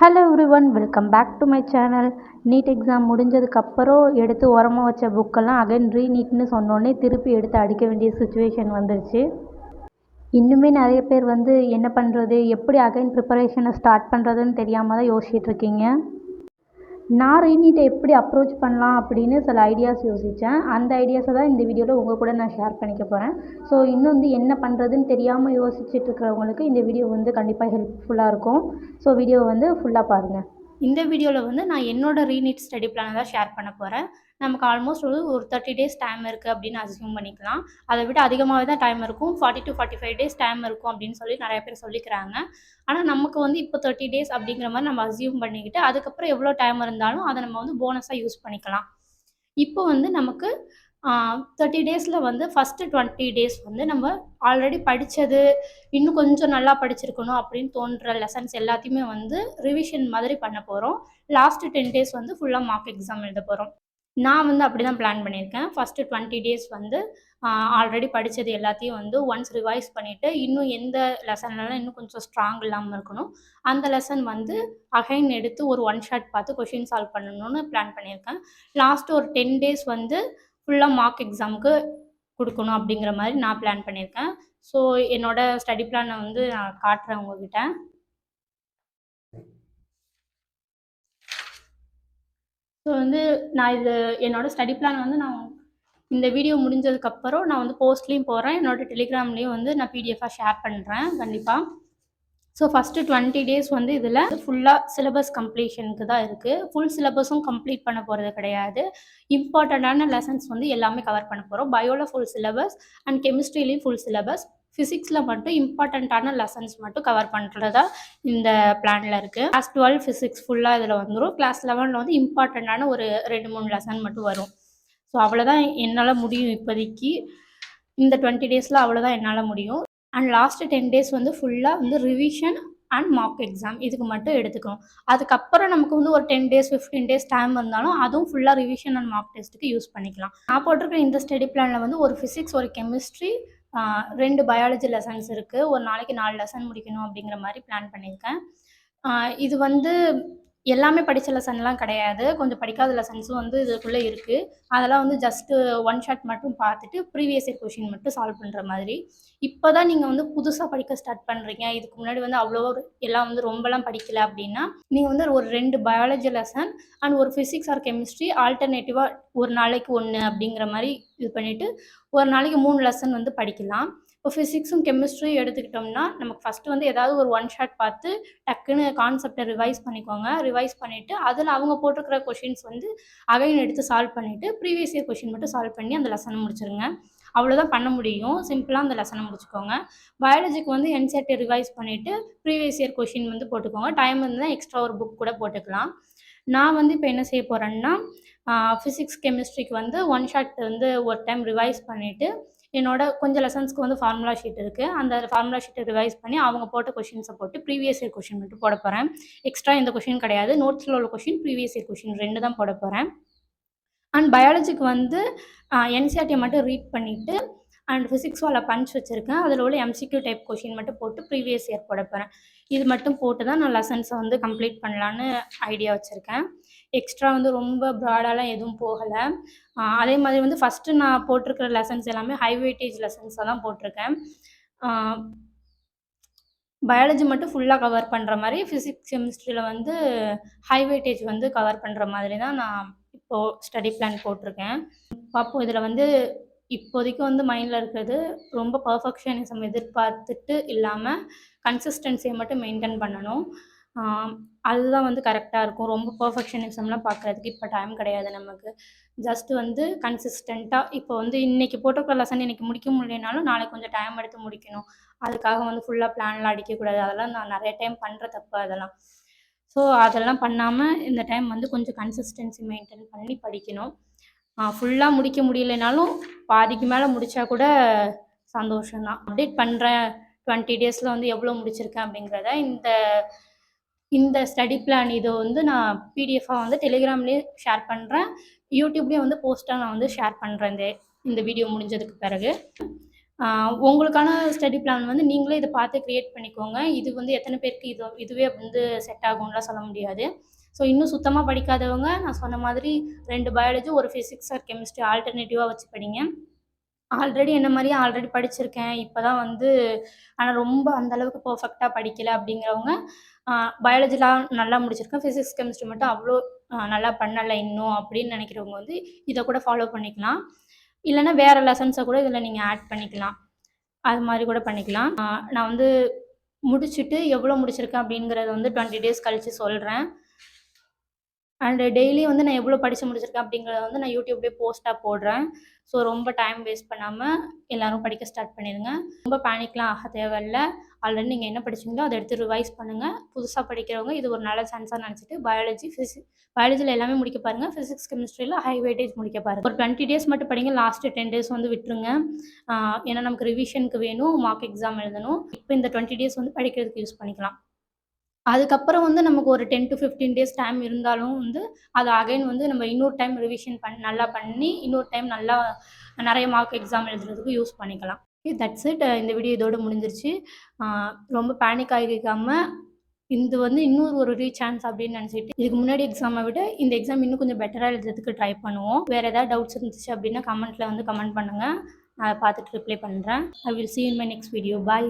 Hello everyone, welcome back to my channel. NEET exam முடிஞ்சதுக்கப்புறம் எடுத்து உரமா வச்ச புக்கெல்லாம் அகைன் ரீநீட்னு சொன்னோடனே திருப்பி எடுத்து அடிக்க வேண்டிய சுச்சுவேஷன் வந்துருச்சு. இன்னுமே நிறைய பேர் என்ன பண்ணுறது, எப்படி அகைன் ப்ரிப்பரேஷனை ஸ்டார்ட் பண்ணுறதுன்னு தெரியாமல் தான் யோசிச்சுட்டு இருக்கீங்க. நான் ரீநீட்டை எப்படி அப்ரோச் பண்ணலாம் அப்படின்னு சில ஐடியாஸ் யோசித்தேன். அந்த ஐடியாஸை தான் இந்த வீடியோவில் உங்கள் கூட நான் ஷேர் பண்ணிக்க போகிறேன். ஸோ இன்னும் என்ன பண்ணுறதுன்னு தெரியாமல் யோசிச்சுட்டு இருக்கிறவங்களுக்கு இந்த வீடியோ கண்டிப்பாக ஹெல்ப்ஃபுல்லாக இருக்கும். ஸோ வீடியோவை ஃபுல்லாக பாருங்கள். இந்த வீடியோவில் நான் என்னோட ரீநீட் ஸ்டடி பிளானை தான் ஷேர் பண்ண போகிறேன். நமக்கு ஆல்மோஸ்ட் ஒரு 30 டேஸ் டைம் இருக்குது அப்படின்னு அஸ்யூம் பண்ணிக்கலாம். அதை விட அதிகமாகவே தான் டைம் இருக்கும். 40 to 45 டேஸ் டைம் இருக்கும் அப்படின்னு சொல்லி நிறைய பேர் சொல்லிக்கிறாங்க. ஆனால் நமக்கு இப்போ 30 டேஸ் அப்படிங்கிற மாதிரி நம்ம அஸ்யூம் பண்ணிக்கிட்டு அதுக்கப்புறம் எவ்வளோ டைம் இருந்தாலும் அதை நம்ம போனஸாக யூஸ் பண்ணிக்கலாம். இப்போ நமக்கு 30 டேஸில் ஃபஸ்ட்டு 20 டேஸ் நம்ம ஆல்ரெடி படித்தது இன்னும் கொஞ்சம் நல்லா படிச்சிருக்கணும் அப்படின்னு தோன்ற லெசன்ஸ் எல்லாத்தையுமே ரிவிஷன் மாதிரி பண்ண போகிறோம். லாஸ்ட்டு 10 டேஸ் ஃபுல்லாக மார்க் எக்ஸாம் எழுத போகிறோம். நான் அப்படி தான் பிளான் பண்ணியிருக்கேன். ஃபஸ்ட்டு 20 டேஸ் ஆல்ரெடி படித்தது எல்லாத்தையும் ஒன்ஸ் ரிவைஸ் பண்ணிவிட்டு இன்னும் எந்த லெசன்லலாம் இன்னும் கொஞ்சம் ஸ்ட்ராங் இல்லாமல் இருக்கணும் அந்த லெசன் அகைன் எடுத்து ஒரு ஒன் ஷாட் பார்த்து கொஷின் சால்வ் பண்ணணும்னு பிளான் பண்ணியிருக்கேன். லாஸ்ட்டு ஒரு 10 டேஸ் ஃபுல்லாக மார்க் எக்ஸாமுக்கு கொடுக்கணும் அப்படிங்கிற மாதிரி நான் பிளான் பண்ணியிருக்கேன். ஸோ என்னோடய ஸ்டடி பிளானை நான் காட்டுறேன் உங்ககிட்ட. ஸோ நான் இது என்னோடய ஸ்டடி பிளான் நான் இந்த வீடியோ முடிஞ்சதுக்கப்புறம் நான் போஸ்ட்லேயும் போடுறேன். என்னோடய டெலிகிராம்லேயும் நான் பிடிஎஃபாக ஷேர் பண்ணுறேன் கண்டிப்பாக. ஸோ ஃபஸ்ட்டு 20 டேஸ் இதில் ஃபுல்லாக சிலபஸ் கம்ப்ளீஷனுக்கு தான் இருக்குது. ஃபுல் சிலபஸும் கம்ப்ளீட் பண்ண போகிறது கிடையாது. இம்பார்ட்டண்ட்டான லெசன்ஸ் எல்லாமே கவர் பண்ண போகிறோம். பயோவில் ஃபுல் சிலபஸ் அண்ட் கெமிஸ்ட்ரிலையும் ஃபுல் சிலபஸ். ஃபிசிக்ஸில் மட்டும் இம்பார்ட்டண்ட்டான லெசன்ஸ் மட்டும் கவர் பண்ணுறதா இந்த பிளானில் இருக்குது. கிளாஸ் 12 ஃபிசிக்ஸ் ஃபுல்லாக இதில் வந்துடும். கிளாஸ் 11 இம்பார்ட்டண்ட்டான ஒரு 2-3 லெசன் மட்டும் வரும். ஸோ அவ்வளோதான் என்னால் முடியும் இப்போதைக்கு. இந்த 20 டேஸில் அவ்வளோதான் என்னால் முடியும். அண்ட் லாஸ்ட்டு 10 டேஸ் ஃபுல்லாக ரிவிஷன் அண்ட் மார்க் எக்ஸாம் இதுக்கு மட்டும் எடுத்துக்கணும். அதுக்கப்புறம் நமக்கு ஒரு 10 டேஸ் 15 டேஸ் டைம் இருந்தாலும் அதுவும் ஃபுல்லாக ரிவிஷன் அண்ட் மார்க் டெஸ்ட்டுக்கு யூஸ் பண்ணிக்கலாம். நான் போட்டிருக்க இந்த ஸ்டடி பிளானில் ஒரு ஃபிசிக்ஸ், ஒரு கெமிஸ்ட்ரி, 2 பயாலஜி லெசன்ஸ் இருக்குது. ஒரு நாளைக்கு 4 லெசன் முடிக்கணும் அப்படிங்கிற மாதிரி பிளான் பண்ணியிருக்கேன். இது எல்லாமே படித்த லெசன்லாம் கிடையாது. கொஞ்சம் படிக்காத லெசன்ஸும் இதுக்குள்ளே இருக்குது. அதெல்லாம் ஜஸ்ட்டு ஒன் ஷாட் மட்டும் பார்த்துட்டு ப்ரீவியஸ் இயர் கொஷின் மட்டும் சால்வ் பண்ணுற மாதிரி. இப்போ தான் நீங்கள் புதுசாக படிக்க ஸ்டார்ட் பண்ணுறீங்க, இதுக்கு முன்னாடி அவ்வளோவா எல்லாம் ரொம்பலாம் படிக்கல அப்படின்னா நீங்கள் ஒரு 2 பயாலஜி லெசன் அண்ட் ஒரு ஃபிசிக்ஸ் ஆர் கெமிஸ்ட்ரி ஆல்டர்னேட்டிவாக ஒரு நாளைக்கு 1 அப்படிங்கிற மாதிரி இது பண்ணிவிட்டு ஒரு நாளைக்கு 3 லெசன் படிக்கலாம். இப்போ ஃபிசிக்ஸும் கெமிஸ்ட்ரியும் எடுத்துக்கிட்டோம்னா நமக்கு ஃபஸ்ட்டு ஏதாவது ஒரு ஒன் ஷாட் பார்த்து டக்குன்னு கான்செப்டை ரிவைஸ் பண்ணிக்கோங்க. ரிவைஸ் பண்ணிவிட்டு அதில் அவங்க போட்டிருக்கிற கொஷின்ஸ் அகைன் எடுத்து சால்வ் பண்ணிவிட்டு ப்ரீவியஸ் இயர் கொஷின் மட்டும் சால்வ் பண்ணி அந்த லெசனை முடிச்சிருங்க. அவ்வளோதான் பண்ண முடியும். சிம்பிளாக அந்த லெசனை முடிச்சுக்கோங்க. பயாலஜிக்கு என்சிஆர்டி ரிவைஸ் பண்ணிவிட்டு ப்ரீவியஸ் இயர் கொஷின் போட்டுக்கோங்க. டைம் இருந்தால் எக்ஸ்ட்ரா ஒரு புக் கூட போட்டுக்கலாம். நான் இப்போ என்ன செய்ய போகிறேன்னா ஃபிசிக்ஸ் கெமிஸ்ட்ரிக்கு ஒன் ஷாட் ஒரு டைம் ரிவைஸ் பண்ணிவிட்டு என்னோட கொஞ்சம் லெசன்ஸ்க்கு ஃபார்முலா ஷீட் இருக்குது. அந்த ஃபார்முலா ஷீட்டை ரிவைஸ் பண்ணி அவங்க போட்ட கொஷின்ஸை போட்டு ப்ரீவியஸ் இயர் கொஷின் மட்டும் போட போகிறேன். எக்ஸ்ட்ரா இந்த கொஷின் கிடையாது. நோட்ஸில் உள்ள கொஷின், ப்ரீவியஸ் இயர் கொஷின் 2 தான் போட போகிறேன். அண்ட் பயாலஜிக்கு என்சிஆர்டியை மட்டும் ரீட் பண்ணிவிட்டு அண்ட் ஃபிசிக்ஸ் வால பஞ்ச் வச்சுருக்கேன். அதில் உள்ள எம்சிக்யூ டைப் கொஷின் மட்டும் போட்டு ப்ரீவியஸ் இயர் போட போகிறேன். இது மட்டும் போட்டு தான் நான் லெசன்ஸை கம்ப்ளீட் பண்ணலான்னு ஐடியா வச்சுருக்கேன். எக்ஸ்ட்ரா ரொம்ப ப்ராடாலாம் எதுவும் போகலை. அதே மாதிரி ஃபஸ்ட்டு நான் போட்டிருக்கிற லெசன்ஸ் எல்லாமே ஹை வெயிட்டேஜ் லெசன்ஸாக தான் போட்டிருக்கேன். பயாலஜி மட்டும் ஃபுல்லாக கவர் பண்ணுற மாதிரி, ஃபிசிக்ஸ் கெமிஸ்ட்ரியில் ஹை வெயிட்டேஜ் கவர் பண்ணுற மாதிரி தான் நான் இப்போது ஸ்டடி பிளான் போட்டிருக்கேன். பார்ப்போம். இதில் இப்போதைக்கு மைண்டில் இருக்கிறது ரொம்ப பர்ஃபெக்ஷனிசம் எதிர்பார்த்துட்டு இல்லாமல் கன்சிஸ்டன்சியை மட்டும் மெயின்டைன் பண்ணணும். அதுதான் கரெக்டாக இருக்கும். ரொம்ப பர்ஃபெக்ஷனிசம்லாம் பார்க்குறதுக்கு இப்போ டைம் கிடையாது நமக்கு. ஜஸ்ட்டு கன்சிஸ்டண்ட்டாக இப்போ இன்றைக்கி போட்டிருக்கிற லெசன் இன்றைக்கி முடிக்க முடியலைனாலும் நாளைக்கு கொஞ்சம் டைம் எடுத்து முடிக்கணும். அதுக்காக ஃபுல்லாக பிளான்லாம் அடிக்கக்கூடாது. அதெல்லாம் நான் நிறைய டைம் பண்ணுற தப்பு அதெல்லாம். ஸோ அதெல்லாம் பண்ணாமல் இந்த டைம் கொஞ்சம் கன்சிஸ்டன்சி மெயின்டைன் பண்ணி படிக்கணும். ஃபுல்லாக முடிக்க முடியலைனாலும் பாதிக்கு மேலே முடித்தா கூட சந்தோஷம்தான். அப்டேட் பண்ணுறேன் 20 டேஸில் எவ்வளோ முடிச்சிருக்கேன் அப்படிங்கிறத. இந்த ஸ்டடி பிளான் இதை நான் பிடிஎஃபாக டெலிகிராம்லேயே ஷேர் பண்ணுறேன். யூடியூப்லேயும் போஸ்ட்டாக நான் ஷேர் பண்ணுறேன் இந்த வீடியோ முடிஞ்சதுக்கு பிறகு. உங்களுக்கான ஸ்டடி பிளான் வந்து நீங்களே இத பார்த்து கிரியேட் பண்ணிக்கோங்க. இது வந்து எத்தன பேருக்கு இதுவே வந்து செட் ஆகும்லாம் சொல்ல முடியாது. ஸோ இன்னும் சுத்தமா படிக்காதவங்க நான் சொன்ன மாதிரி 2 பயாலஜி, ஒரு ஃபிசிக்ஸ் ஆர் கெமிஸ்ட்ரி ஆல்டர்னேட்டிவா வச்சு படிங்க. ஆல்ரெடி என்ன மாரியே ஆல்ரெடி படிச்சிருக்கேன். இப்ப தான் வந்து ஆனா ரொம்ப அந்த அளவுக்கு பெர்ஃபெக்ட்டா படிக்கல அப்படிங்கிறவங்க, அ பயாலஜிலாம் நல்லா முடிச்சிருக்கேன். ஃபிசிக்ஸ், கெமிஸ்ட்ரி மட்டும் அவ்ளோ நல்லா பண்ணல இன்னும் அப்படின்னு நெனைக்கிறவங்க வந்து இத கூட ஃபாலோ பண்ணிக்கலாம். இல்லன்னா வேற லெசன்ஸ கூட இதில நீங்க ஆட் பண்ணிக்கலாம். அது மாரி கூட பண்ணிக்கலாம். நான் வந்து முடிச்சுட்டு எவ்வளோ முடிச்சிருக்கேன் அப்படிங்கிறத வந்து 20 டேஸ் கழிச்சு சொல்றேன். அண்ட் டெய்லி வந்து நான் எவ்வளோ படிச்சு முடிச்சிருக்கேன் அப்படிங்கிறத வந்து நான் யூடியூப்லேயே போஸ்ட்டா போடுறேன். ஸோ ரொம்ப டைம் வேஸ்ட் பண்ணாம எல்லாரும் படிக்க ஸ்டார்ட் பண்ணிருங்க. ரொம்ப பேனிக்லாம் ஆக தேவையில்ல. ஆல்ரெடி நீங்க என்ன படிச்சீங்களோ அத எடுத்து ரிவைஸ் பண்ணுங்க. புதுசா படிக்கிறவங்க இது ஒரு நல்ல சான்ஸா நெனச்சுட்டு பயாலஜில எல்லாமே முடிக்க பாருங்க. பிசிக்ஸ், கெமிஸ்ட்ரில ஹை வெயிட்டேஜ் முடிக்க பாருங்க. ஒரு 20 டேஸ் மட்டும் படிங்க. லாஸ்ட் 10 டேஸ் வந்து விட்டுருங்க. ஏன்னா நமக்கு ரிவிஷனுக்கு வேணும், மார்க் எக்ஸாம் எழுதணும். இப்ப இந்த 20 டேஸ் வந்து படிக்கிறதுக்கு யூஸ் பண்ணிக்கலாம். அதுக்கப்புறம் வந்து நமக்கு ஒரு 10 டூ 15 டேஸ் டைம் இருந்தாலும் வந்து, அத அகைன் வந்து நம்ம இன்னொரு டைம் ரிவிஷன் நல்லா பண்ணி, இன்னொரு டைம் நல்லா நெறைய மார்க் எக்ஸாம் எழுதுறதுக்கு யூஸ் பண்ணிக்கலாம். Okay that's it. இந்த வீடியோ இதோட முடிஞ்சிருச்சு. அ ரொம்ப பேனிக் ஆகிக்காம, இது வந்து இன்னொரு ஒரு ரீசான்ஸ் அப்படின்னு நெனச்சுட்டு, இதுக்கு முன்னாடி எக்ஸாம விட இந்த எக்ஸாம் இன்னும் கொஞ்சம் பெட்டரா எழுதுறதுக்கு ட்ரை பண்ணுவோம். வேற ஏதாவது டவுட்ஸ் இருந்துச்சு அப்படின்னா கமெண்ட்ல வந்து கமெண்ட் பண்ணுங்க. நான் அத பார்த்துட்டு ரிப்ளை பண்றேன். I will see you in my next video. Bye.